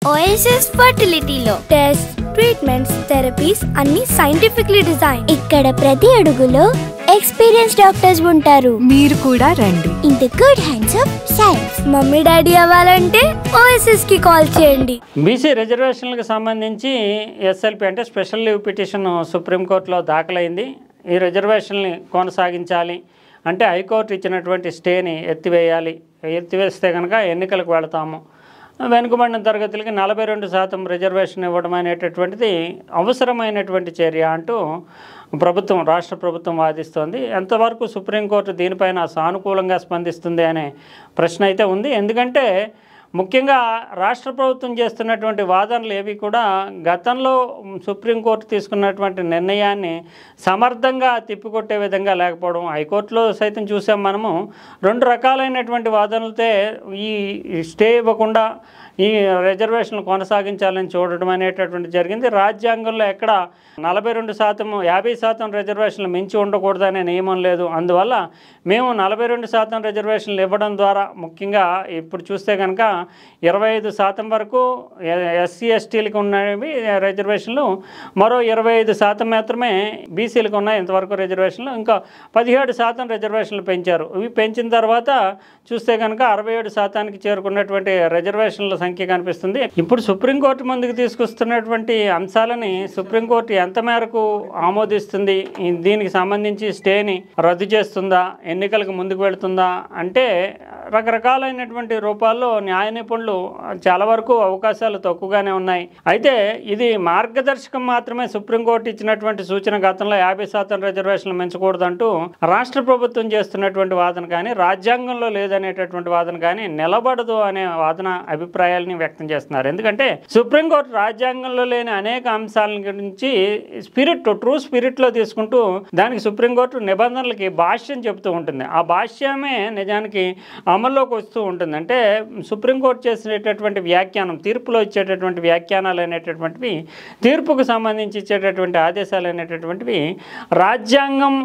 OSS ఫర్టిలిటీలో test, treatments, therapies అన్ని scientifically design. ఇక్కడ ప్రతి అడుగులో ఎక్స్పీరియన్స్ డాక్టర్స్ ఉంటారు. మీరు కూడా రండి. In the good hands of science. Mummy daddy అవ్వాలంటే ఓఎస్ఎస్ కి కాల్ చేయండి. బీసీ రిజర్వేషన్లకు సంబంధించి ఎస్ఎల్పి అంటే స్పెషల్ లీవ్ పిటిషన్ సుప్రీంకోర్టులో దాఖలైంది. ఈ రిజర్వేషన్ని కొనసాగించాలి అంటే హైకోర్టు ఇచ్చినటువంటి స్టేని ఎత్తివేస్తే కనుక ఎన్నికలకు వెళతాము, వెనుకబడిన తరగతులకి 42% రిజర్వేషన్ ఇవ్వడం అనేటటువంటిది అవసరమైనటువంటి చర్య అంటూ రాష్ట్ర ప్రభుత్వం వాదిస్తోంది. ఎంతవరకు సుప్రీంకోర్టు దీనిపైన సానుకూలంగా స్పందిస్తుంది అనే ప్రశ్న అయితే ఉంది. ఎందుకంటే ముఖ్యంగా రాష్ట్ర ప్రభుత్వం చేస్తున్నటువంటి వాదనలు ఏవి కూడా గతంలో సుప్రీంకోర్టు తీసుకున్నటువంటి నిర్ణయాన్ని సమర్థంగా తిప్పికొట్టే విధంగా లేకపోవడం. హైకోర్టులో సైతం చూసాం మనము. 2 రకాలైనటువంటి వాదనలతో ఈ స్టే ఇవ్వకుండా ఈ రిజర్వేషన్లు కొనసాగించాలని చూడడం అనేటటువంటి జరిగింది. రాజ్యాంగంలో ఎక్కడ 42%, 50% రిజర్వేషన్లు మించి ఉండకూడదనే నియమం లేదు. అందువల్ల మేము 42% రిజర్వేషన్లు ఇవ్వడం ద్వారా ముఖ్యంగా ఇప్పుడు చూస్తే కనుక 25% వరకు ఎస్సీ ఎస్టీలకు ఉన్నవి రిజర్వేషన్లు, మరో 25% మాత్రమే బీసీలకు ఉన్నాయి ఇంతవరకు రిజర్వేషన్లు. ఇంకా 17% రిజర్వేషన్లు పెంచారు. ఇవి పెంచిన తర్వాత చూస్తే కనుక 67%కి చేరుకున్నటువంటి రిజర్వేషన్ల సంఖ్య కనిపిస్తుంది. ఇప్పుడు సుప్రీంకోర్టు ముందుకు తీసుకొస్తున్నటువంటి అంశాలని సుప్రీంకోర్టు ఎంత మేరకు ఆమోదిస్తుంది, దీనికి సంబంధించి స్టేని రద్దు చేస్తుందా, ఎన్నికలకు ముందుకు వెళుతుందా అంటే రకరకాలైనటువంటి రూపాల్లో న్యాయ నిపుణులు చాలా వరకు అవకాశాలు తక్కువగానే ఉన్నాయి. అయితే ఇది మార్గదర్శకం మాత్రమే. సుప్రీంకోర్టు ఇచ్చినటువంటి సూచన గతంలో 50% రిజర్వేషన్లు పెంచకూడదంటూ రాష్ట్ర ప్రభుత్వం చేస్తున్నటువంటి వాదన కానీ, రాజ్యాంగంలో లేదనేటటువంటి వాదన కానీ నిలబడదు అనే వాదన అభిప్రాయాలని వ్యక్తం చేస్తున్నారు. ఎందుకంటే సుప్రీంకోర్టు రాజ్యాంగంలో లేని అనేక అంశాల గురించి ట్రూ స్పిరిట్లో తీసుకుంటూ దానికి సుప్రీంకోర్టు నిబంధనలకి భాష్యం చెబుతూ ఉంటుంది. ఆ భాష్యమే నిజానికి అమల్లోకి వస్తూ ఉంటుంది. అంటే సుప్రీంకోర్టు చేసేటటువంటి వ్యాఖ్యానం, తీర్పులో ఇచ్చేటటువంటి వ్యాఖ్యానాలు అనేటటువంటివి, తీర్పుకు సంబంధించి ఇచ్చేటటువంటి ఆదేశాలు అనేటటువంటివి రాజ్యాంగం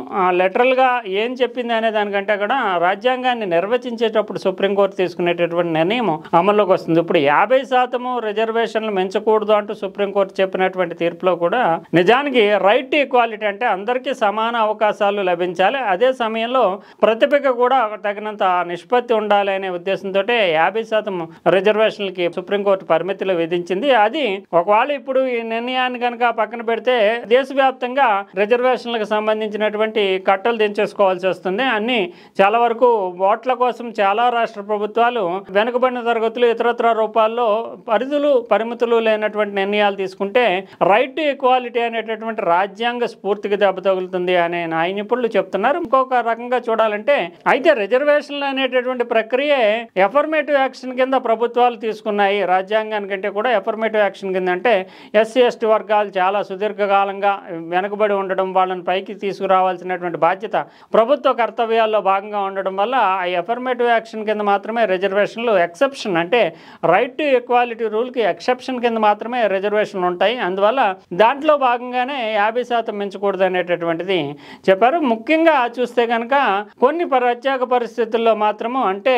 లెటరల్గా ఏం చెప్పింది అనే దానికంటే కూడా రాజ్యాంగాన్ని నిర్వచించేటప్పుడు సుప్రీంకోర్టు తీసుకునేటటువంటి నిర్ణయం అమల్లోకి వస్తుంది. ఇప్పుడు 50% రిజర్వేషన్లు పెంచకూడదు అంటూ సుప్రీంకోర్టు చెప్పినటువంటి తీర్పులో కూడా నిజానికి రైట్ టు ఈక్వాలిటీ అంటే అందరికీ సమాన అవకాశాలు లభించాలి, అదే సమయంలో ప్రతిభకు కూడా తగినంత నిష్పత్తి ఉండాలి అనే ఉద్దేశంతో 50% రిజర్వేషన్లకి సుప్రీంకోర్టు పరిమితులు విధించింది. అది ఒకవేళ ఇప్పుడు ఈ నిర్ణయాన్ని కనుక పక్కన పెడితే దేశవ్యాప్తంగా రిజర్వేషన్లకు సంబంధించినటువంటి కట్టలు దించేసుకోవాల్సి వస్తుంది. అన్ని చాలా వరకు ఓట్ల కోసం చాలా రాష్ట్ర ప్రభుత్వాలు వెనుకబడిన తరగతులు ఇతరత్ర రూపాల్లో పరిమితులు లేనటువంటి నిర్ణయాలు తీసుకుంటే రైట్ టు ఈక్వాలిటీ అనేటటువంటి రాజ్యాంగ స్ఫూర్తికి దెబ్బ తగులుతుంది అనే న్యాయ నిపుణులు చెప్తున్నారు. ఇంకొక రకంగా చూడాలంటే అయితే రిజర్వేషన్లు అనేటటువంటి ప్రక్రియ ఎఫర్మేటివ్ యాక్షన్ కింద ప్రభుత్వాలు తీసుకున్నాయి. రాజ్యాంగానికంటే కూడా ఎఫర్మేటివ్ యాక్షన్ కింద అంటే ఎస్సీ ఎస్టీ వర్గాలు చాలా సుదీర్ఘకాలంగా వెనుకబడి ఉండడం, వాళ్ళని పైకి తీసుకురావాల్సినటువంటి బాధ్యత ప్రభుత్వ కర్తవ్యాల్లో భాగంగా ఉండడం వల్ల ఆ ఎఫర్మేటివ్ యాక్షన్ కింద మాత్రమే రిజర్వేషన్లు ఎక్సెప్షన్ అంటే రైట్ టు ఈక్వాలిటీ రూల్కి ఎక్సెప్షన్ కింద మాత్రమే రిజర్వేషన్లు ఉంటాయి. అందువల్ల దాంట్లో భాగంగానే 50% పెంచకూడదు అనేటటువంటిది చెప్పారు. ముఖ్యంగా చూస్తే కనుక కొన్ని ప్రత్యేక పరిస్థితుల్లో మాత్రము అంటే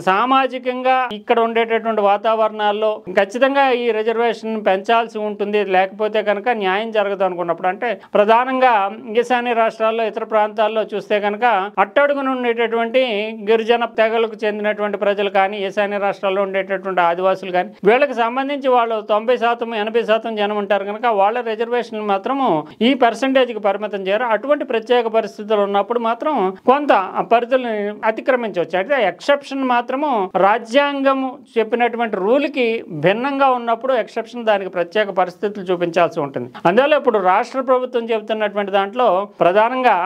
సామాజికంగా ఇక్కడ ఉండేటటువంటి వాతావరణాల్లో ఖచ్చితంగా ఈ రిజర్వేషన్ పెంచాల్సి ఉంటుంది, లేకపోతే కనుక న్యాయం జరగదు అనుకున్నప్పుడు అంటే ప్రధానంగా ఈశాన్య రాష్ట్రాల్లో ఇతర ప్రాంతాల్లో చూస్తే కనుక అట్టడుగున ఉండేటటువంటి గిరిజన తెగలకు చెందినటువంటి ప్రజలు కానీ, ఈశాన్య రాష్ట్రాల్లో ఉండేటటువంటి ఆదివాసులు కానీ, వీళ్ళకి సంబంధించి వాళ్ళు 90%, 80% జనం ఉంటారు కనుక వాళ్ళ రిజర్వేషన్ మాత్రము ఈ పర్సంటేజ్కి పరిమితం చేయరు. అటువంటి ప్రత్యేక పరిస్థితులు ఉన్నప్పుడు మాత్రం కొంత పరిధులను అతిక్రమించవచ్చు. అయితే ఎక్సెప్షన్ మాత్రము రాజ్యాంగము చెప్పినటువంటి రూల్కి భిన్నంగా ఉన్నప్పుడు ఎక్సెప్షన్ దానికి ప్రత్యేక పరిస్థితులు చూపించాల్సి ఉంటుంది. అందువల్ల ఇప్పుడు రాష్ట్ర ప్రభుత్వం చెబుతున్నటువంటి దాంట్లో ప్రధానంగా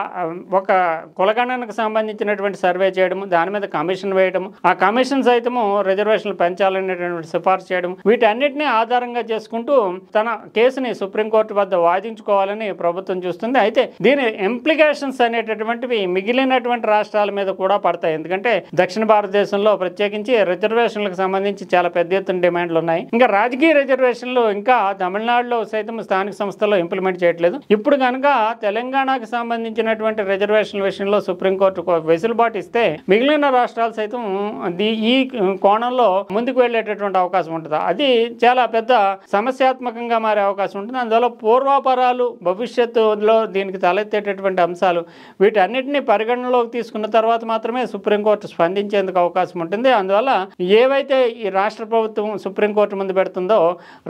ఒక కులగణనకు సంబంధించినటువంటి సర్వే చేయడం, దాని మీద కమిషన్ వేయడం, ఆ కమిషన్ సైతము రిజర్వేషన్లు పెంచాలనేటువంటి సిఫార్సు చేయడం, వీటన్నిటినీ ఆధారంగా చేసుకుంటూ తన కేసుని సుప్రీంకోర్టు వద్ద వాదించుకోవాలని ప్రభుత్వం చూస్తుంది. అయితే దీని ఇంప్లికేషన్స్ అనేటటువంటివి మిగిలినటువంటి రాష్ట్రాల మీద కూడా పడతాయి. ఎందుకంటే దక్షిణ భారతదేశంలో ప్రత్యేకించి రిజర్వేషన్లకు సంబంధించి చాలా పెద్ద ఎత్తున డిమాండ్లు ఉన్నాయి. ఇంకా రాజకీయ రిజర్వేషన్లు ఇంకా తమిళనాడులో సైతం స్థానిక సంస్థల్లో ఇంప్లిమెంట్ చేయట్లేదు. ఇప్పుడు కనుక తెలంగాణకు సంబంధించినటువంటి రిజర్వేషన్ల విషయంలో సుప్రీంకోర్టు వెసులుబాటు ఇస్తే మిగిలిన రాష్ట్రాలు సైతం ఈ కోణంలో ముందుకు వెళ్లే వెళ్ళేటటువంటి అవకాశం ఉంటుంది. అది చాలా పెద్ద సమస్యాత్మకంగా మారే అవకాశం ఉంటుంది. అందువల్ల పూర్వాపరాలు, భవిష్యత్తులో దీనికి తలెత్తేటటువంటి అంశాలు వీటన్నిటిని పరిగణనలోకి తీసుకున్న తర్వాత మాత్రమే సుప్రీంకోర్టు స్పందించేందుకు అవకాశం ఉంటుంది. అందువల్ల ఏవైతే ఈ రాష్ట్ర ప్రభుత్వం సుప్రీంకోర్టు ముందు పెడుతుందో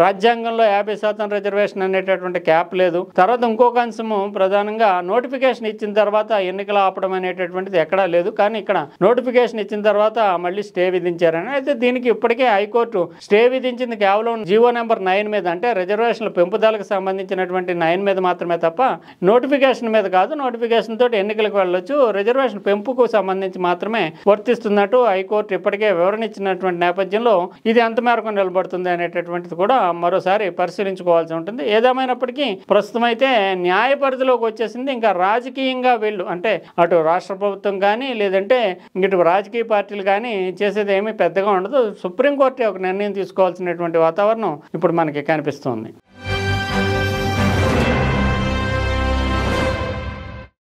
రాజ్యాంగంలో 50% రిజర్వేషన్ అనేటటువంటి క్యాప్ లేదు. తర్వాత ఇంకొక అంశము ప్రధానంగా నోటిఫికేషన్ ఇచ్చిన తర్వాత ఎన్నికలు ఆపడం అనేటటువంటిది ఎక్కడా లేదు. కానీ ఇక్కడ నోటిఫికేషన్ ఇచ్చిన తర్వాత మళ్ళీ స్టే విధించారని. అయితే దీనికి ఇప్పటికే హైకోర్టు స్టే విధించింది కేవలం జీవో నెంబర్ 9 మీద, అంటే రిజర్వేషన్ల పెంపుదలకు సంబంధించినటువంటి 9 మీద మాత్రమే తప్ప నోటిఫికేషన్ మీద కాదు. నోటిఫికేషన్ తోటి ఎన్నికలకు వెళ్ళొచ్చు, రిజర్వేషన్ పెంపుకు సంబంధించి మాత్రమే వర్తిస్తున్నట్టు హైకోర్టు ఇప్పటికే వివరణ ఇచ్చినటువంటి నేపథ్యంలో ఇది ఎంత మేరకు నిలబడుతుంది అనేటటువంటిది కూడా మరోసారి పరిశీలించుకోవాల్సి ఉంటుంది. ఏదేమైనప్పటికీ ప్రస్తుతం అయితే న్యాయ పరిధిలోకి వచ్చేసింది. ఇంకా రాజకీయంగా వీళ్ళు అంటే అటు రాష్ట్ర ప్రభుత్వం కానీ లేదంటే ఇటు రాజకీయ పార్టీలు కానీ చేసేది ఏమీ పెద్దగా ఉండదు. సుప్రీంకోర్టు ఒక నిర్ణయం తీసుకోవాల్సినటువంటి వాతావరణం ఇప్పుడు మనకి కనిపిస్తుంది.